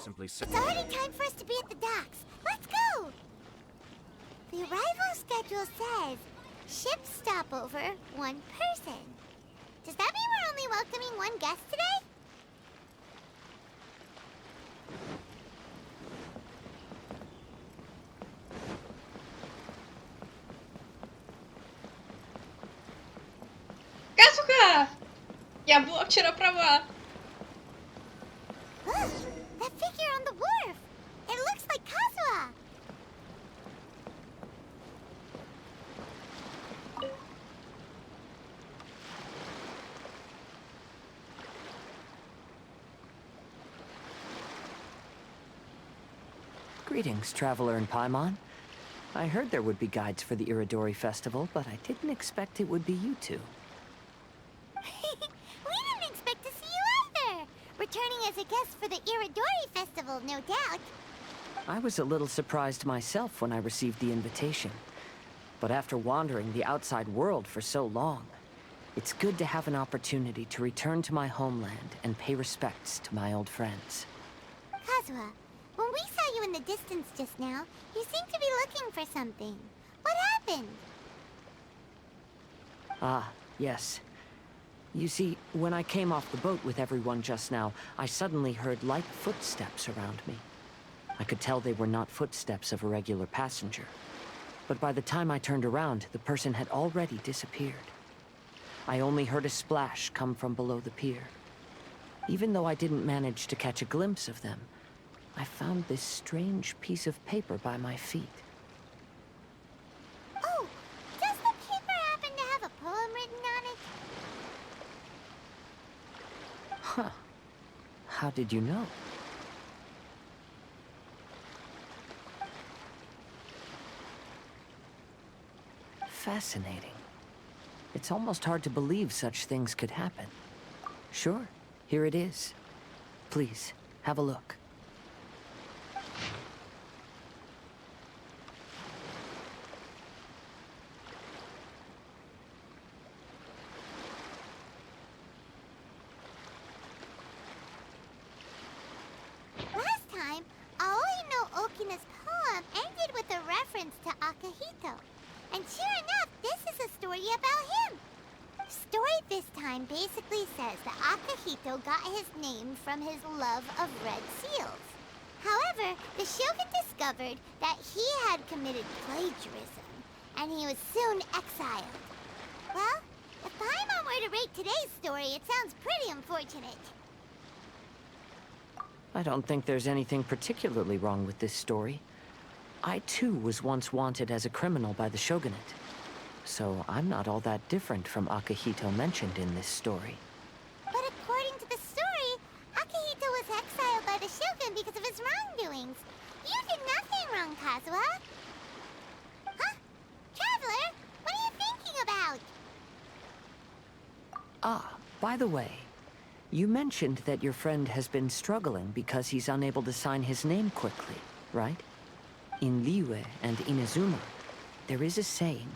simply say... It's already time for us to be at the docks. Let's go! The arrival schedule says ship stopover, 1 person. Does that mean we're only welcoming 1 guest today? Казуха! Я была вчера права. Look, that figure on the wharf. It looks like Kazuha. Greetings, traveler in Paimon. I heard there would be guides for the Iridori Festival, but I didn't expect it would be you two. We didn't expect to see you either. Returning as a guest for the Iridori Festival, no doubt. I was a little surprised myself when I received the invitation. But after wandering the outside world for so long, it's good to have an opportunity to return to my homeland and pay respects to my old friends. Kazuha, when we saw you in the distance just now, you seemed to be looking for something. What happened? Ah, yes. You see, when I came off the boat with everyone just now, I suddenly heard light footsteps around me. I could tell they were not footsteps of a regular passenger. But by the time I turned around, the person had already disappeared. I only heard a splash come from below the pier. Even though I didn't manage to catch a glimpse of them, I found this strange piece of paper by my feet. Oh, does the paper happen to have a poem written on it? Huh. How did you know? Fascinating. It's almost hard to believe such things could happen. Sure, here it is. Please, have a look. Last time, Aoi no Okina's poem ended with a reference to Akihito. And sure enough, this is a story about him. The story this time basically says that Akihito got his name from his love of red seals. However, the shogun discovered that he had committed plagiarism, and he was soon exiled. Well, if Paimon were to rate today's story, it sounds pretty unfortunate. I don't think there's anything particularly wrong with this story. I too was once wanted as a criminal by the shogunate. So I'm not all that different from Akihito mentioned in this story. But according to the story, Akihito was exiled by the shogun because of his wrongdoings. You did nothing wrong, Kazuha. Huh? Traveler, what are you thinking about? Ah, by the way, you mentioned that your friend has been struggling because he's unable to sign his name quickly, right? In Liyue and Inazuma, there is a saying,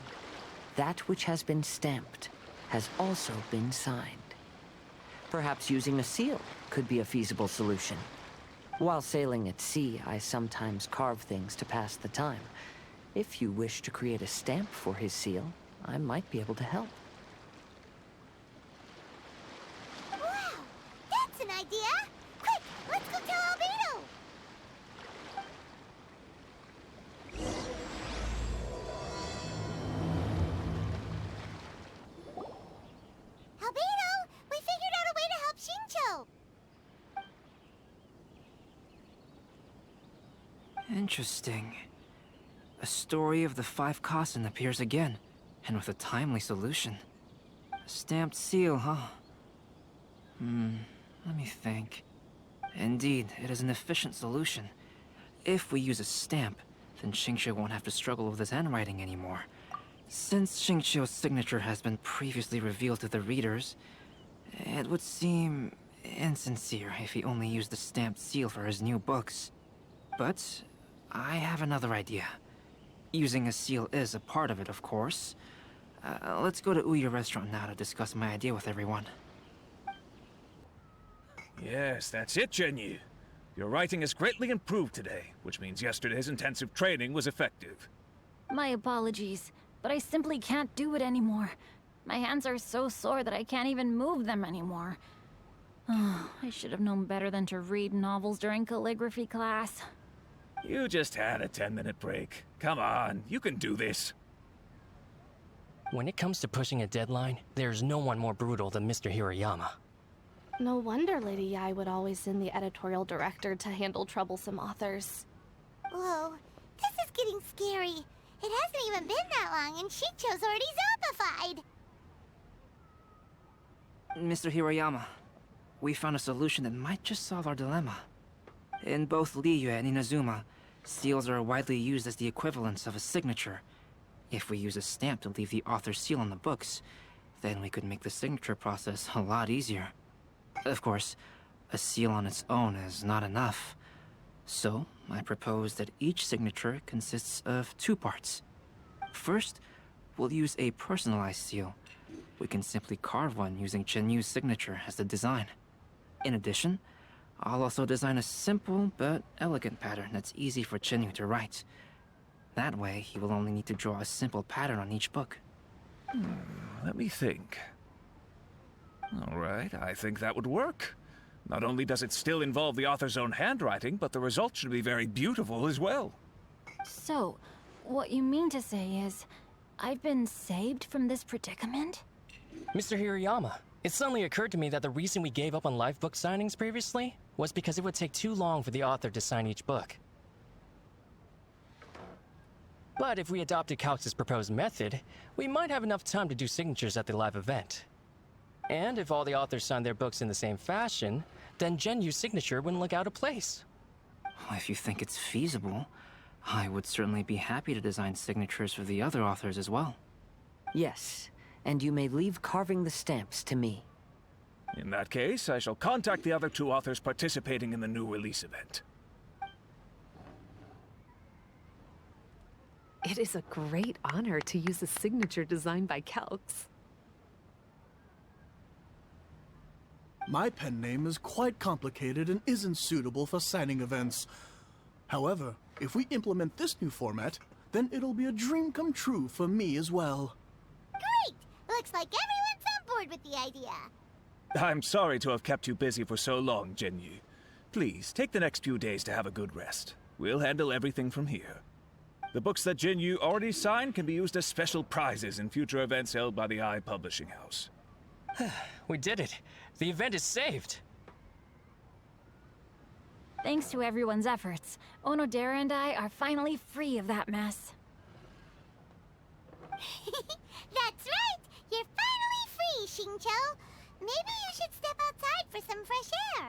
that which has been stamped has also been signed. Perhaps using a seal could be a feasible solution. While sailing at sea, I sometimes carve things to pass the time. If you wish to create a stamp for his seal, I might be able to help. Wow, that's an idea! Quick, let's go tell Albedo! Albedo, we figured out a way to help Shincho! Interesting. A story of the 5 Kasen appears again, and with a timely solution. A stamped seal, huh? Let me think. Indeed, it is an efficient solution. If we use a stamp, then Xingqiu won't have to struggle with his handwriting anymore. Since Xingqiu's signature has been previously revealed to the readers, it would seem insincere if he only used the stamped seal for his new books. But I have another idea. Using a seal is a part of it, of course. Let's go to Ouya restaurant now to discuss my idea with everyone. Yes, that's it, Jinyu. Your writing has greatly improved today, which means yesterday's intensive training was effective. My apologies, but I simply can't do it anymore. My hands are so sore that I can't even move them anymore. Oh, I should have known better than to read novels during calligraphy class. You just had a 10-minute break. Come on, you can do this. When it comes to pushing a deadline, there's no one more brutal than Mr. Hirayama. No wonder Lady Yai would always send the editorial director to handle troublesome authors. Whoa, this is getting scary. It hasn't even been that long and Shincho's already zombified. Mr. Hirayama, we found a solution that might just solve our dilemma. In both Liyue and Inazuma, seals are widely used as the equivalents of a signature. If we use a stamp to leave the author's seal on the books, then we could make the signature process a lot easier. Of course, a seal on its own is not enough. So, I propose that each signature consists of 2 parts. First, we'll use a personalized seal. We can simply carve one using Chenyu's signature as the design. In addition, I'll also design a simple but elegant pattern that's easy for Chenyu to write. That way, he will only need to draw a simple pattern on each book. Let me think. All right, I think that would work. Not only does it still involve the author's own handwriting, but the result should be very beautiful as well. So, what you mean to say is, I've been saved from this predicament? Mr. Hirayama, it suddenly occurred to me that the reason we gave up on live book signings previously was because it would take too long for the author to sign each book. But if we adopted Calx's proposed method, we might have enough time to do signatures at the live event. And if all the authors signed their books in the same fashion, then Genyu's signature wouldn't look out of place. If you think it's feasible, I would certainly be happy to design signatures for the other authors as well. Yes, and you may leave carving the stamps to me. In that case, I shall contact the other 2 authors participating in the new release event. It is a great honor to use a signature designed by Calx. My pen name is quite complicated and isn't suitable for signing events. However, if we implement this new format, then it'll be a dream come true for me as well. Great! Looks like everyone's on board with the idea. I'm sorry to have kept you busy for so long, Genyu. Please, take the next few days to have a good rest. We'll handle everything from here. The books that Genyu already signed can be used as special prizes in future events held by the Eye Publishing House. We did it! The event is saved! Thanks to everyone's efforts, Onodera and I are finally free of that mess. That's right! You're finally free, Xingqiu! Maybe you should step outside for some fresh air.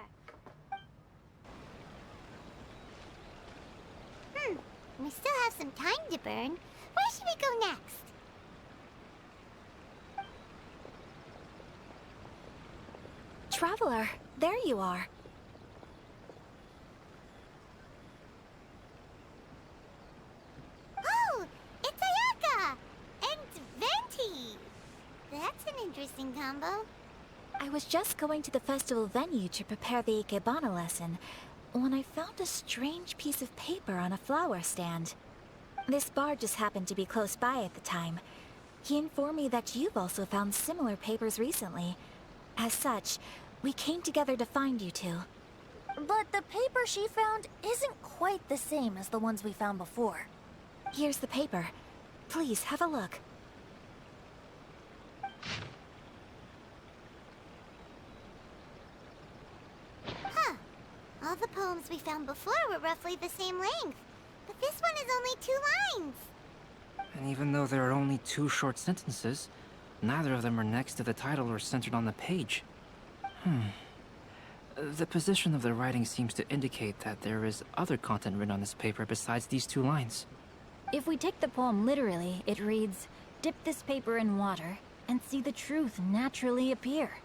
We still have some time to burn. Where should we go next? Traveler, there you are. Oh, it's Ayaka! And Venti! That's an interesting combo. I was just going to the festival venue to prepare the Ikebana lesson when I found a strange piece of paper on a flower stand. This bard just happened to be close by at the time. He informed me that you've also found similar papers recently. As such, we came together to find you two. But the paper she found isn't quite the same as the ones we found before. Here's the paper. Please, have a look. Huh. All the poems we found before were roughly the same length. But this one is only 2 lines. And even though there are only 2 short sentences, neither of them are next to the title or centered on the page. The position of the writing seems to indicate that there is other content written on this paper besides these 2 lines. If we take the poem literally, it reads, "Dip this paper in water and see the truth naturally appear."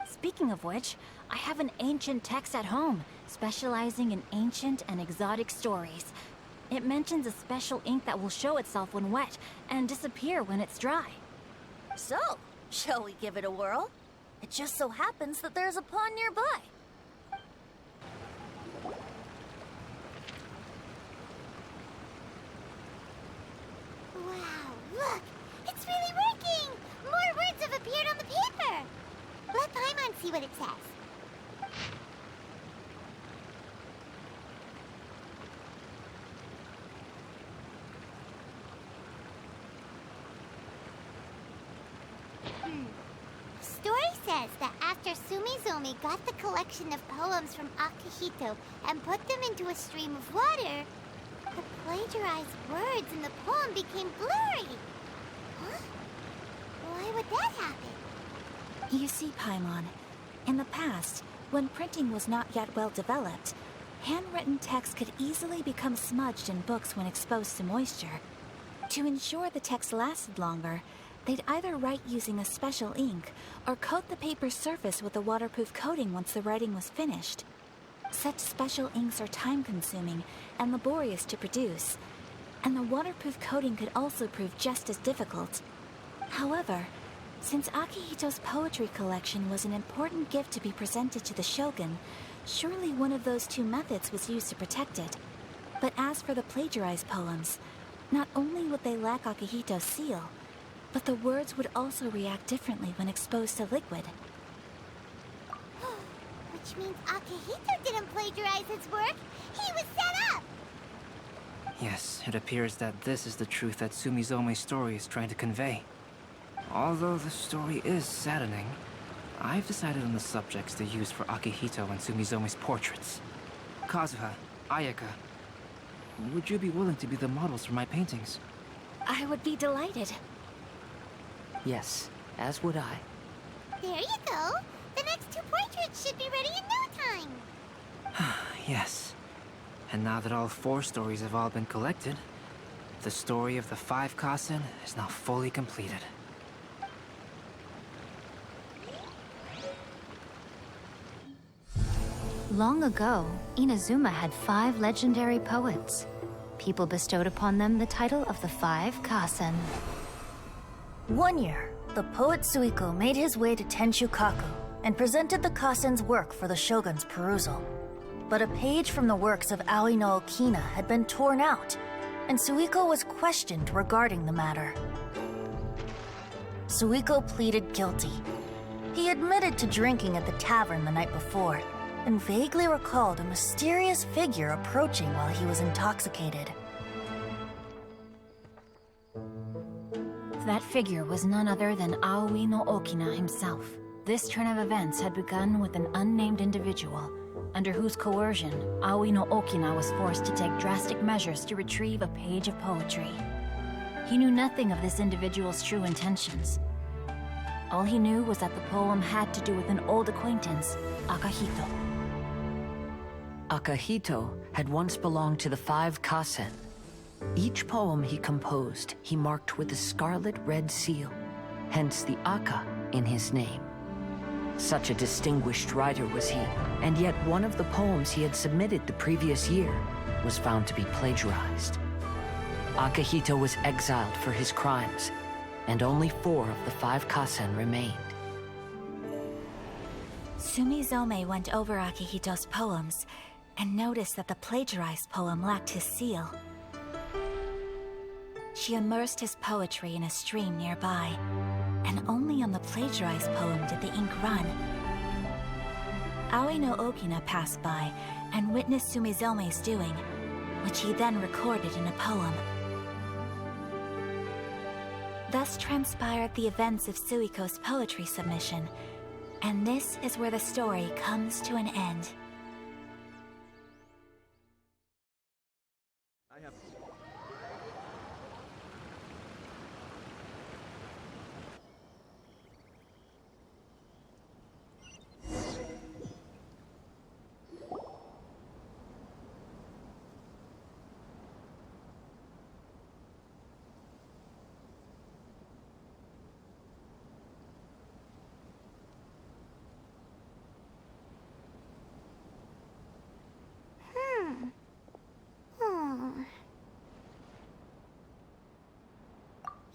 Speaking of which, I have an ancient text at home, specializing in ancient and exotic stories. It mentions a special ink that will show itself when wet and disappear when it's dry. So, shall we give it a whirl? It just so happens that there's a pond nearby. says. Story says that after Sumizomi got the collection of poems from Akihito and put them into a stream of water, the plagiarized words in the poem became blurry. Huh? Why would that happen? You see, Paimon, in the past, when printing was not yet well developed, handwritten text could easily become smudged in books when exposed to moisture. To ensure the text lasted longer, they'd either write using a special ink or coat the paper's surface with a waterproof coating once the writing was finished. Such special inks are time-consuming and laborious to produce, and the waterproof coating could also prove just as difficult. However, since Akihito's poetry collection was an important gift to be presented to the shogun, surely one of those two methods was used to protect it. But as for the plagiarized poems, not only would they lack Akihito's seal, but the words would also react differently when exposed to liquid. Which means Akihito didn't plagiarize his work. He was set up! Yes, it appears that this is the truth that Sumizome's story is trying to convey. Although the story is saddening, I've decided on the subjects to use for Akihito and Sumizome's portraits. Kazuha, Ayaka, would you be willing to be the models for my paintings? I would be delighted. Yes, as would I. There you go. The next two portraits should be ready in no time. Yes. And now that all 4 stories have all been collected, the story of the 5 Kasen is now fully completed. Long ago, Inazuma had 5 legendary poets. People bestowed upon them the title of the 5 Kasen. One year, the poet Suiko made his way to Tenshukaku and presented the Kasen's work for the shogun's perusal. But a page from the works of Aoi no Okina had been torn out, and Suiko was questioned regarding the matter. Suiko pleaded guilty. He admitted to drinking at the tavern the night before, and vaguely recalled a mysterious figure approaching while he was intoxicated. That figure was none other than Aoi no Okina himself. This turn of events had begun with an unnamed individual, under whose coercion, Aoi no Okina was forced to take drastic measures to retrieve a page of poetry. He knew nothing of this individual's true intentions. All he knew was that the poem had to do with an old acquaintance, Akihito. Akihito had once belonged to the 5 Kasen. Each poem he composed, he marked with a scarlet red seal, hence the Aka in his name. Such a distinguished writer was he, and yet one of the poems he had submitted the previous year was found to be plagiarized. Akihito was exiled for his crimes, and only 4 of the 5 Kasen remained. Sumizome went over Akihito's poems and noticed that the plagiarized poem lacked his seal. She immersed his poetry in a stream nearby, and only on the plagiarized poem did the ink run. Aoi no Okina passed by and witnessed Sumizome's doing, which he then recorded in a poem. Thus transpired the events of Suiko's poetry submission, and this is where the story comes to an end.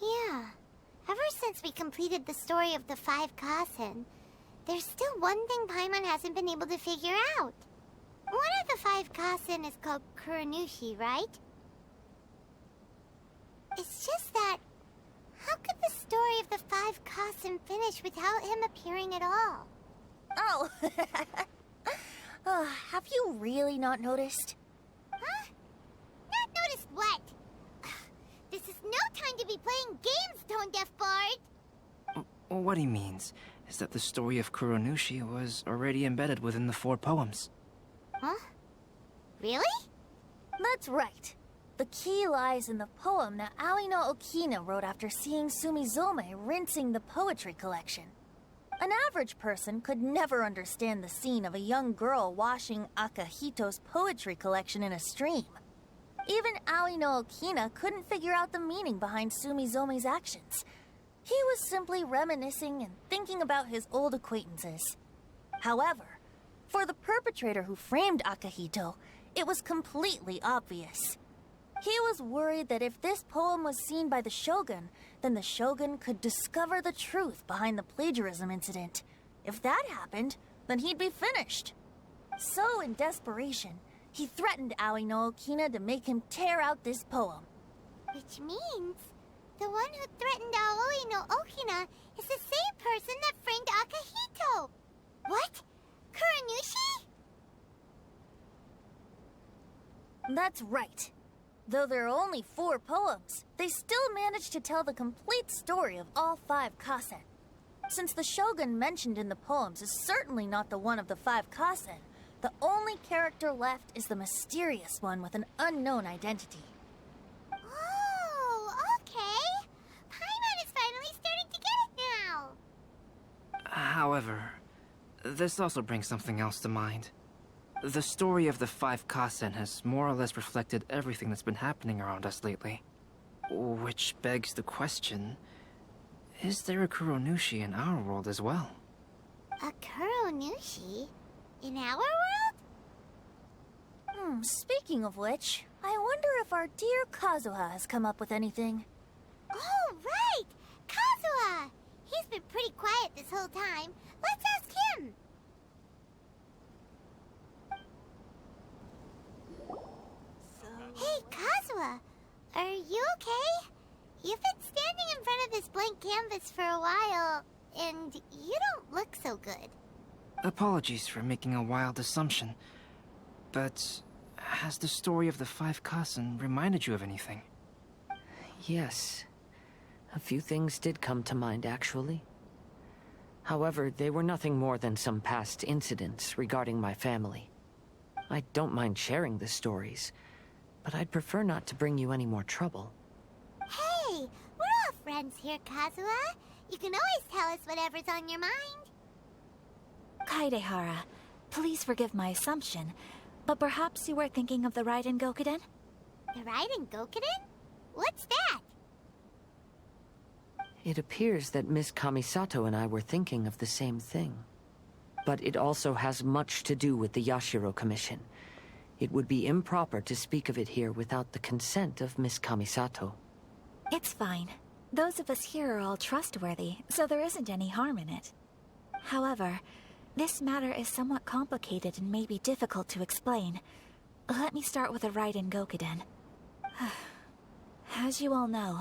Yeah. Ever since we completed the story of the 5 Kasen, there's still one thing Paimon hasn't been able to figure out. One of the 5 Kasen is called Kuranushi, right? It's just that, how could the story of the 5 Kasen finish without him appearing at all? Oh. Have you really not noticed? Huh? Not noticed what? This is no time to be playing games, tone-deaf bard! What he means is that the story of Kuronushi was already embedded within the 4 poems. Huh? Really? That's right. The key lies in the poem that Aoi no Okina wrote after seeing Sumizome rinsing the poetry collection. An average person could never understand the scene of a young girl washing Akahito's poetry collection in a stream. Even Aoi no Okina couldn't figure out the meaning behind Sumizome's actions. He was simply reminiscing and thinking about his old acquaintances. However, for the perpetrator who framed Akahito, it was completely obvious. He was worried that if this poem was seen by the Shogun, then the Shogun could discover the truth behind the plagiarism incident. If that happened, then he'd be finished. So, in desperation, he threatened Aoi no Okina to make him tear out this poem. Which means the one who threatened Aoi no Okina is the same person that framed Akahito. What? Kuronushi? That's right. Though there are only 4 poems, they still managed to tell the complete story of all 5 kasen. Since the Shogun mentioned in the poems is certainly not the one of the 5 kasen, the only character left is the mysterious one with an unknown identity. Oh, okay. Paimon is finally starting to get it now. However, this also brings something else to mind. The story of the 5 kasen has more or less reflected everything that's been happening around us lately. Which begs the question, is there a Kuronushi in our world as well? A Kuronushi? In our world? Speaking of which, I wonder if our dear Kazuha has come up with anything. Oh, right! Kazuha! He's been pretty quiet this whole time. Let's ask him! Hey, Kazuha! Are you okay? You've been standing in front of this blank canvas for a while, and you don't look so good. Apologies for making a wild assumption, but has the story of the 5 kasen reminded you of anything? Yes. A few things did come to mind, actually. However, they were nothing more than some past incidents regarding my family. I don't mind sharing the stories, but I'd prefer not to bring you any more trouble. Hey, we're all friends here, Kazuha. You can always tell us whatever's on your mind. Kaidehara, please forgive my assumption, but perhaps you were thinking of the Raiden Gokuden? The Raiden Gokuden? What's that? It appears that Miss Kamisato and I were thinking of the same thing. But it also has much to do with the Yashiro Commission. It would be improper to speak of it here without the consent of Miss Kamisato. It's fine. Those of us here are all trustworthy, so there isn't any harm in it. However, this matter is somewhat complicated and may be difficult to explain. Let me start with the Raiden Gokuden. As you all know,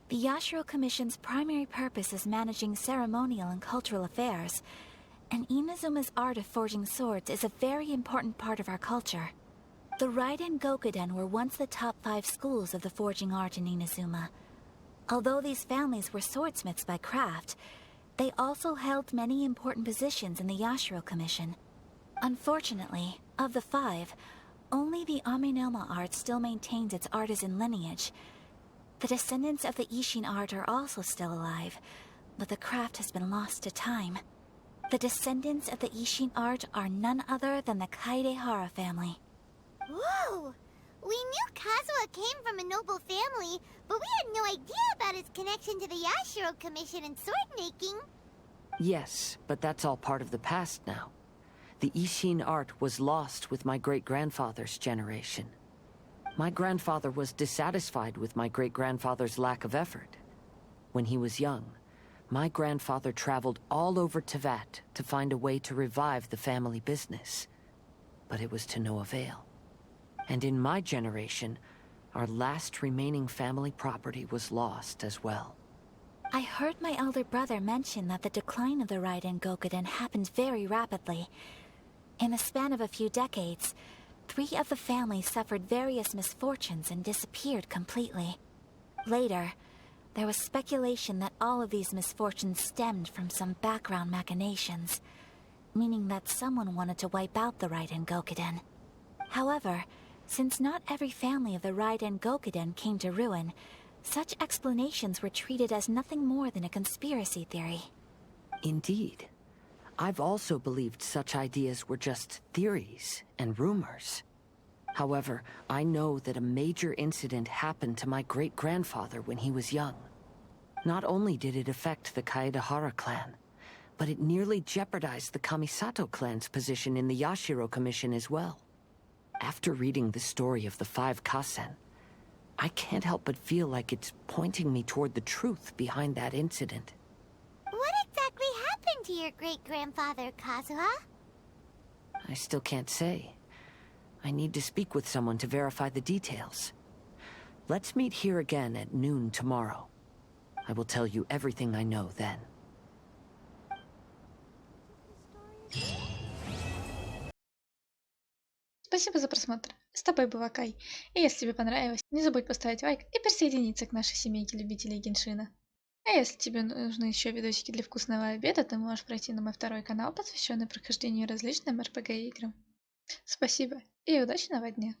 the Yashiro Commission's primary purpose is managing ceremonial and cultural affairs, and Inazuma's art of forging swords is a very important part of our culture. The Raiden Gokuden were once the top 5 schools of the forging art in Inazuma. Although these families were swordsmiths by craft, they also held many important positions in the Yashiro Commission. Unfortunately, of the 5, only the Aminoma art still maintains its artisan lineage. The descendants of the Ishin art are also still alive, but the craft has been lost to time. The descendants of the Ishin art are none other than the Kaidehara family. Whoa! We knew Kazuha came from a noble family, but we had no idea about his connection to the Yashiro Commission and sword making. Yes, but that's all part of the past now. The Ishin art was lost with my great-grandfather's generation. My grandfather was dissatisfied with my great-grandfather's lack of effort. When he was young, my grandfather traveled all over Teyvat to find a way to revive the family business. But it was to no avail. And in my generation, our last remaining family property was lost as well. I heard my elder brother mention that the decline of the Raiden Gokuden happened very rapidly. In the span of a few decades, 3 of the families suffered various misfortunes and disappeared completely. Later, there was speculation that all of these misfortunes stemmed from some background machinations, meaning that someone wanted to wipe out the Raiden Gokuden. However, since not every family of the Raiden Gokuden came to ruin, such explanations were treated as nothing more than a conspiracy theory. Indeed. I've also believed such ideas were just theories and rumors. However, I know that a major incident happened to my great-grandfather when he was young. Not only did it affect the Kaedahara clan, but it nearly jeopardized the Kamisato clan's position in the Yashiro Commission as well. After reading the story of the 5 Kasen, I can't help but feel like it's pointing me toward the truth behind that incident. What exactly happened to your great-grandfather, Kazuha? I still can't say. I need to speak with someone to verify the details. Let's meet here again at noon tomorrow. I will tell you everything I know then. Спасибо за просмотр. С тобой была Кай. И если тебе понравилось, не забудь поставить лайк и присоединиться к нашей семейке любителей Геншина. А если тебе нужны еще видосики для вкусного обеда, ты можешь пройти на мой второй канал, посвященный прохождению различным RPG играм. Спасибо и удачного дня!